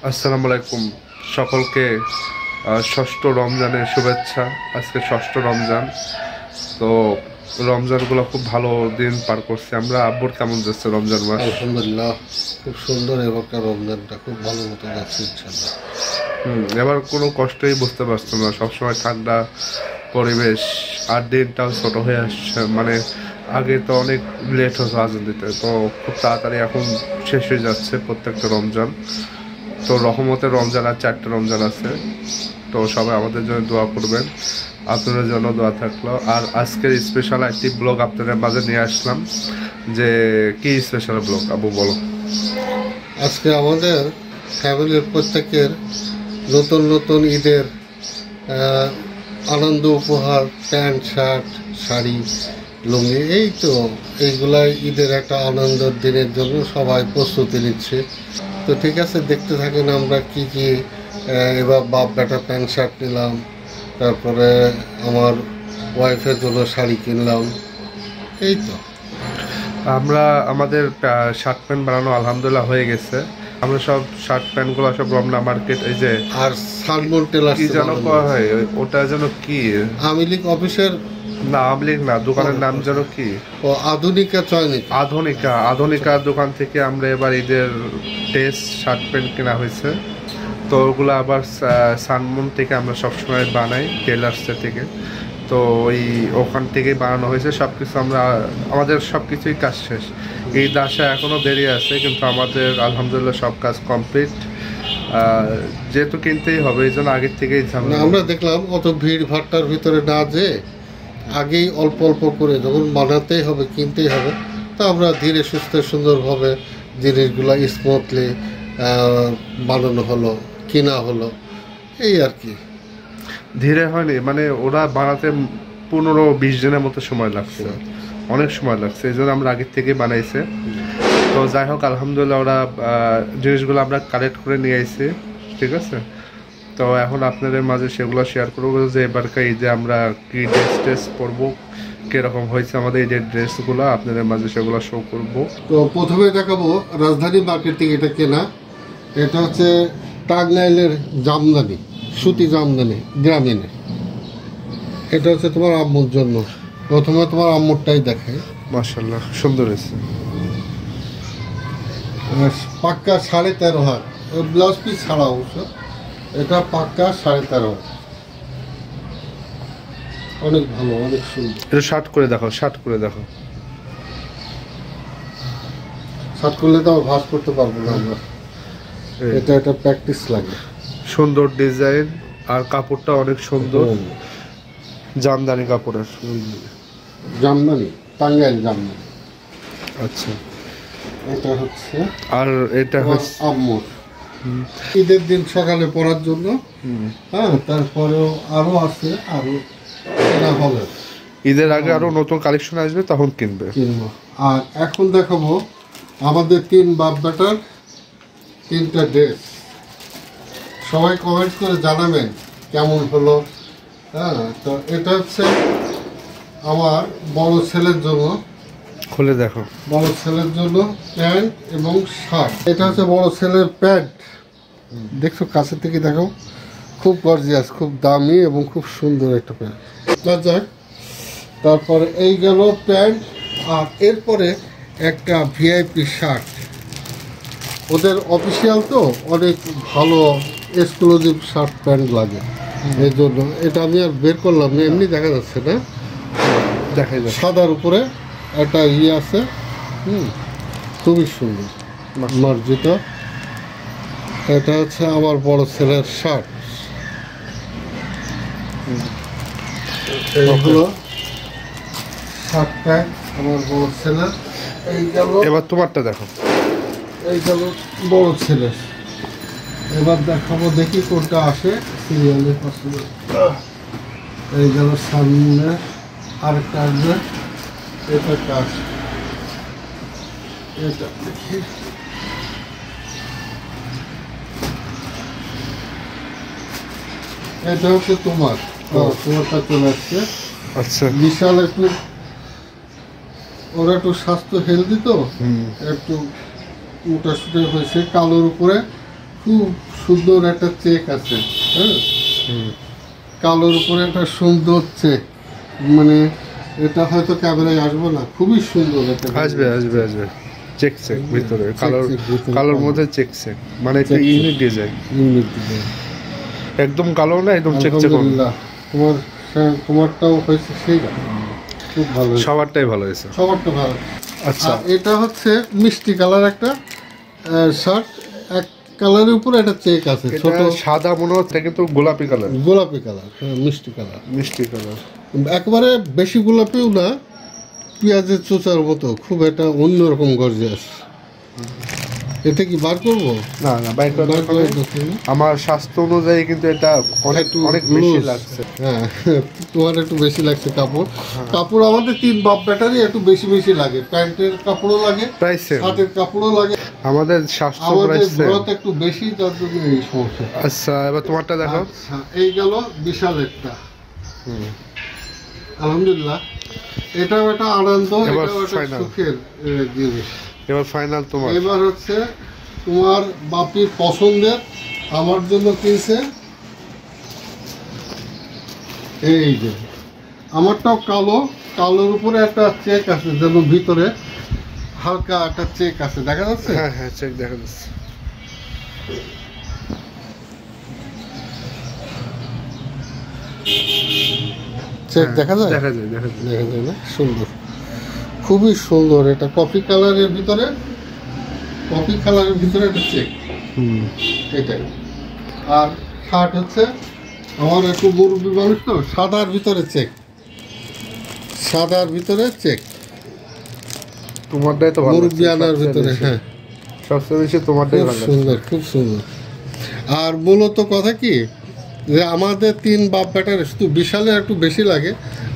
আসসালামু আলাইকুম সকলকে ষষ্ঠ রমজানের শুভেচ্ছা। আজকে ষষ্ঠ রমজান। তো রমজানগুলো খুব ভালো দিন পার করছি আমরা। আব্বুর কেমন যাচ্ছে রমজান মাস? আলহামদুলিল্লাহ, খুব সুন্দর। এবারকার রমজানটা খুব ভালো মতো যাচ্ছে ইনশাআল্লাহ। এবার কোনো কষ্টই বুঝতে পারছো না, সবসময় ঠান্ডা পরিবেশ আর দিনটাও ছোট হয়ে আসছে। মানে আগে তো অনেক লেট হতো আজান দিতে, তো খুব তাড়াতাড়ি এখন শেষ হয়ে যাচ্ছে প্রত্যেকটা রমজান। তো রহমতের রমজান আর 4টা রমজান আছে। তো সবাই আমাদের জন্য দোয়া করবেন, আপনাদের জন্য দোয়া থাকলো। আর আজকের স্পেশাল একটি ব্লগ আপনাদের মাঝে নিয়ে আসলাম। যে কি স্পেশাল ব্লগ আবু বলো? আজকে আমাদের ফ্যামিলির প্রত্যেকের নতুন নতুন ঈদের আনন্দ উপহার, প্যান্ট শার্ট, শাড়ি, লুঙ্গি, এইগুলাই ঈদের একটা আনন্দের দিনের জন্য সবাই প্রস্তুতি নিচ্ছে। তো ঠিক আছে, দেখতে থাকেন আমরা কি কি। এবার বাপ বেটা প্যান্ট শার্ট নিলাম, তারপরে আমার ওয়াইফের জন্য শাড়ি কিনলাম। এই তো আমরা আমাদের শার্ট প্যান্ট বানানো আলহামদুলিল্লাহ হয়ে গেছে। আমরা সব শার্ট প্যান্টগুলো সব রমনা মার্কেট, এই যে আর সালমন টেলার কি যেন করা হয় ওটা যেন কি আওয়ামী লীগ অফিসের, না আওয়ামী লীগ না, দোকানের নাম যেন কি, ও আধুনিকা চয়নিকা, আধুনিকা দোকান থেকে আমরা এবার ঈদের ড্রেস শার্ট প্যান্ট কেনা হয়েছে। তো ওগুলো আবার সানমুন থেকে আমরা সবসময় বানাই, টেলার্সের থেকে। তো ওখান থেকেই বানানো হয়েছে সব কিছু। আমাদের সব কিছুই কাজ শেষ। ঈদ আসা এখনও দেরি আছে, কিন্তু আমাদের আলহামদুলিল্লাহ সব কাজ কমপ্লিট। যেহেতু কিনতেই হবে, এই জন্য আগের থেকেই আমরা দেখলাম অত ভিড় ভাট্টার ভিতরে না যে আগেই অল্প অল্প করে যখন বানাতেই হবে, কিনতেই হবে, তা আমরা ধীরে সুস্থে সুন্দরভাবে জিনিসগুলো স্মুথলি বানানো হলো, কিনা হলো, এই আর কি। ধীরে হয়নি, মানে ওরা বানাতে 15-20 দিনের মতো সময় লাগছে, অনেক সময় লাগছে। এই জন্য আমরা আগের থেকে বানাইছে। তো যাই হোক, আলহামদুলিল্লাহ ওরা জিনিসগুলো আমরা কালেক্ট করে নিয়ে আসছি, ঠিক আছে। তো এখন আপনাদের মাঝে সেগুলো শেয়ার করবো যে এবারকার ঈদে আমরা কি ড্রেস পরবো, কিরকম হয়েছে আমাদের ঈদের ড্রেসগুলো, আপনাদের মাঝে সেগুলো শো করবো। তো প্রথমে দেখাবো রাজধানী মার্কেট থেকে এটা কেনা। এটা হচ্ছে টাঙ্গাইলের জামদানি, সুতি জামদানি, গ্রামীণের। এটা হচ্ছে তোমার আম্মুর জন্য। প্রথমে তোমার আম্মুরটাই দেখায়। মাশাআল্লাহ সুন্দর হয়েছে। পাক্কা 13.5 হাত, ব্লাউজ পিস ছাড়া অবশ্য। এটা পাক্কা 13.5 হাত, অনেক ভালো, অনেক সুন্দর। এটা শার্ট করে দেখো, শার্ট করলে তো ভাঁজ করতে পারবো না আমরা। এটা প্র্যাকটিস লাগে। সুন্দর ডিজাইন আর কাপড়টা অনেক সুন্দর, জামদানি কাপড়ের, জামদানি, টাঙ্গাইল জামদানি। আচ্ছা, এটা হচ্ছে আর এটা হচ্ছে আম্মুর ঈদের দিন সকালে পরার জন্য। হ্যাঁ, তারপরেও আরো আছে, আরো কেনা হবে। ঈদের আগে আরো নতুন কালেকশন আসবে, তখন কিনবো। আর এখন দেখাবো আমাদের 3 বাপ বেটার 3টা ড্রেস। সবাই কমেন্ট করে জানাবেন কেমন হলো। হ্যাঁ, তো এটা হচ্ছে আমার বড় ছেলের জন্য, খুলে দেখো, বড় ছেলের জন্য প্যান্ট এবং শার্ট। এটা হচ্ছে বড় ছেলের প্যান্ট, দেখছো কাছে থেকে দেখো, খুব গর্জিয়াস, খুব দামি এবং খুব সুন্দর একটা প্যান্ট। যাক, তারপরে এই গেল প্যান্ট। আর এরপরে একটা ভিআইপি শার্ট। ওদের অফিসিয়াল তো অনেক ভালো এক্সক্লুসিভ শার্ট প্যান্ট লাগে, এই জন্য এটা আমি আর বের করলাম না, এমনি দেখা যাচ্ছে না, দেখাই যাবে। সাদার উপরে একটা আছে, খুবই সুন্দর, মার্জিত। এটা হচ্ছে আমার বড় ছেলের শার্ট। এইগুলো শার্ট প্যান্ট আমার বড় ছেলের। এই গেল, এবার তোমারটা দেখো। এই গেল বড় ছেলের। এবার দেখাবো, দেখি কোনটা আসে সিরিয়ালে পছন্দ। এই গেল সামনে আরেকটা আসবে, এটা কাজ, এটা দেখি। এটা হচ্ছে তোমার, তোমারটা চলে আসছে। আচ্ছা, বিশাল একটু, ওরা একটু স্বাস্থ্য হেলদি তো, একটু মোটা সুটে হয়েছে, কালোর উপরে খুব সুন্দর একটা চেক আছে, হ্যাঁ, কালোর উপরে একটা সুন্দর চেক, মানে এটা হয়তো ক্যামেরায় আসবে না, খুবই সুন্দর একটা আসবে আসবে আসবে চেক চেক ভিতরে কালোর চেক ভিতরে কালোর কালো। মধ্যে চেক চেক মানে একটা check check. Unique design, unique design. একদম কালো না একদম চেক চেক। আলহামদুলিল্লাহ, তোমারটাও হয়েছে সেই খুব ভালো হয়েছে। সবারটাই ভালো হয়েছে। সবারটা ভালো। আচ্ছা আর এটা হচ্ছে মিষ্টি কালার একটা শার্ট, এক কালারের উপরে একটা চেক আছে, এটা ছোট সাদা মনে হচ্ছে কিন্তু গোলাপি কালার, গোলাপি কালার, হ্যাঁ মিষ্টি কালার, মিষ্টি কালার। একবারে বেশি গোলাপিও না, পেঁয়াজের চোচার মতো, খুব একটা অন্যরকম গর্জিয়াস। এটা কি বার করবো? না না বাইক বার করে দেখি না? আমার স্বাস্থ্য অনুযায়ী কিন্তু এটা অনেক অনেক বেশি লাগছে। হ্যাঁ, তোমার একটু বেশি লাগছে কাপড়। কাপড় আমাদের 3 বাপ ব্যাটারি একটু বেশি বেশি লাগে, প্যান্টের কাপড়ও লাগে, প্রায় সেম, শার্টের কাপড়ও লাগে, আমাদের স্বাস্থ্য আমাদের প্রায় সেম। গ্রোথ একটু বেশি, তার জন্য এই সমস্যা। আচ্ছা এবার তোমারটা দেখো। আচ্ছা, এই গেল বিশাল একটা। আলহামদুলিল্লাহ, এটাও একটা আনন্দ, এবার এটাও একটা final। সুখের জিনিস। এবার ফাইনাল তোমার। এবার হচ্ছে তোমার বাপির পছন্দের, আমার জন্য কিনছে এই যে, আমারটাও কালো, কালোর উপরে একটা চেক আছে, যেন ভিতরে হালকা একটা চেক আছে, দেখা যাচ্ছে? হ্যাঁ হ্যাঁ চেক দেখা যাচ্ছে। চেক দেখা যায়? দেখা যায় দেখা যায়। দেখা যায় না? সুন্দর, খুবই সুন্দর। এটা কফি কালারের ভিতরে, কফি কালারের ভিতরে একটা চেক, এটাই। আর শার্ট হচ্ছে আমার একটু মুরব্বী মানুষ তো, সাদার ভিতরে চেক, সাদার ভিতরে চেক, তোমারটাই তো ভালো মুরব্বী লাগছে, আনার সবচেয়ে ভিতরে, বেশি। হ্যাঁ সবচেয়ে বেশি তোমারটাই খুব ভালো লাগছে। সুন্দর, খুব সুন্দর। আর মূলত কথা কি, যে আমাদের 3 বাপ ব্যাটার শুধু বিশালের একটু বেশি লাগে,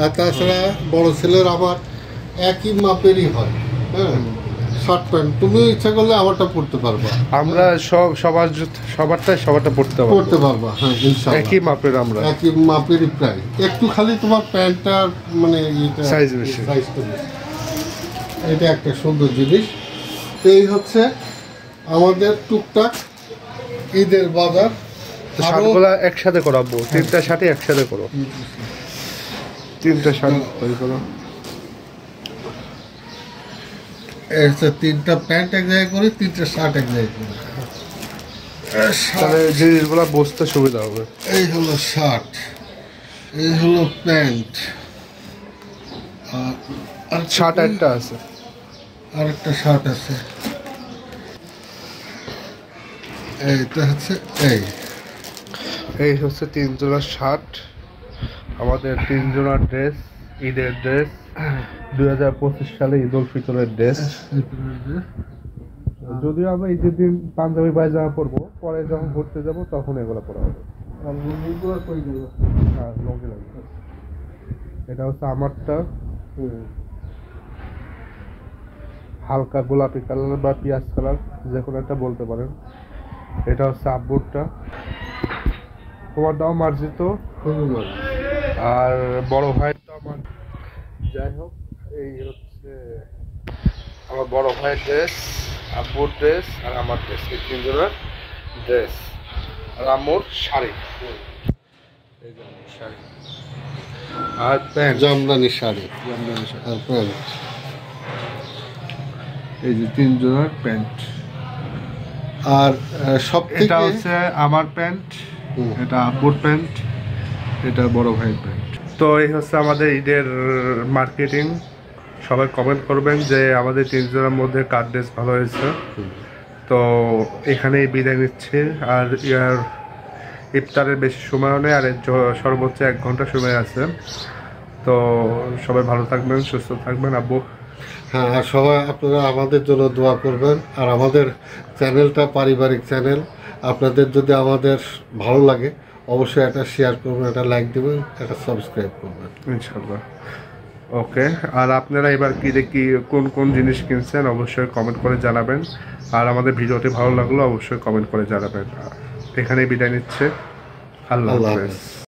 আর তাছাড়া বড় ছেলের আবার একই মাপেরই হয়, হ্যাঁ, শার্ট প্যান্ট। তুমি ইচ্ছা করলে আমারটা পড়তে পারবা, আমরা সবারটা পড়তে পারবো, পড়তে পারবা, হ্যাঁ ইনশাআল্লাহ। একই মাপের আমরা। একই মাপেরই প্রায়, একটু খালি তোমার প্যান্টটা মানে Size বেশি। সাইজটা বেশি। এটা একটা সুন্দর জিনিস। এই হচ্ছে আমাদের টুকটাক ঈদের বাজার। আরো শার্টগুলা একসাথে করাবো, 3টা শার্টই একসাথে করো, 3টা শার্ট তৈরি করো। এই হচ্ছে 3টা প্যান্ট এক জায়গায় করি, 3টা শার্ট এক জায়গায় করি। তাহলে জিনিসগুলা বসতে সুবিধা হবে। এই হলো শার্ট, এই হলো প্যান্ট, আর শার্ট একটা আছে, আরেকটা শার্ট আছে। এইটা হচ্ছে এই হচ্ছে 3 জোড়া শার্ট, আমাদের 3 জোড়া ড্রেস, ঈদের ড্রেস, 2025 সালে ঈদ উল ফিতরের ড্রেস। যদিও আমরা ঈদের দিন পাঞ্জাবি পায়জামা পরবো, পরে যখন ঘুরতে যাবো তখন এগুলো পরা হবে। হ্যাঁ, লুঙ্গি লাগবে। এটা হচ্ছে আমারটা, হালকা গোলাপি কালার বা পেঁয়াজ কালার, যে কোনো একটা বলতে পারেন। এটা হচ্ছে আব্বুরটা, তোমার দাও মার্জিত, আর বড় ভাইয়েরটা আমার। যাই হোক, এই হচ্ছে আমার বড় ভাইয়ের ড্রেস, আব্বুর ড্রেস আর আমার ড্রেস, এই 3 জনের ড্রেস। আর আম্মুর শাড়ি, এই যে আম্মুর শাড়ি আর প্যান্ট, জামদানি শাড়ি জামদানি শাড়ি। আর প্যান্ট। এই যে 3 জনের প্যান্ট। আর সব এটা থেকে হচ্ছে আমার প্যান্ট, এটা আব্বুর প্যান্ট, এটা বড় ভাইয়ের প্যান্ট। তো এই হচ্ছে আমাদের ঈদের মার্কেটিং। সবাই কমেন্ট করবেন যে আমাদের 3 জনের মধ্যে কার ড্রেস ভালো হয়েছে। তো এখানেই বিদায় নিচ্ছে, আর ইয়ার ইফতারের বেশি সময়ও নেই, আর সর্বোচ্চ 1 ঘন্টা সময় আছে। তো সবাই ভালো থাকবেন, সুস্থ থাকবেন। আব্বু, হ্যাঁ, আর সবাই আপনারা আমাদের জন্য দোয়া করবেন। আর আমাদের চ্যানেলটা পারিবারিক চ্যানেল, আপনাদের যদি আমাদের ভালো লাগে অবশ্যই একটা শেয়ার করবেন, একটা লাইক দেবেন, একটা সাবস্ক্রাইব করবেন ইনশাল্লাহ। ওকে, আর আপনারা এবার কি কোন কোন জিনিস কিনছেন অবশ্যই কমেন্ট করে জানাবেন, আর আমাদের ভিডিওটি ভালো লাগলো অবশ্যই কমেন্ট করে জানাবেন। এখানেই বিদায় নিচ্ছে, আল্লাহ আল্লাহ হাফেজ। হাফেজ।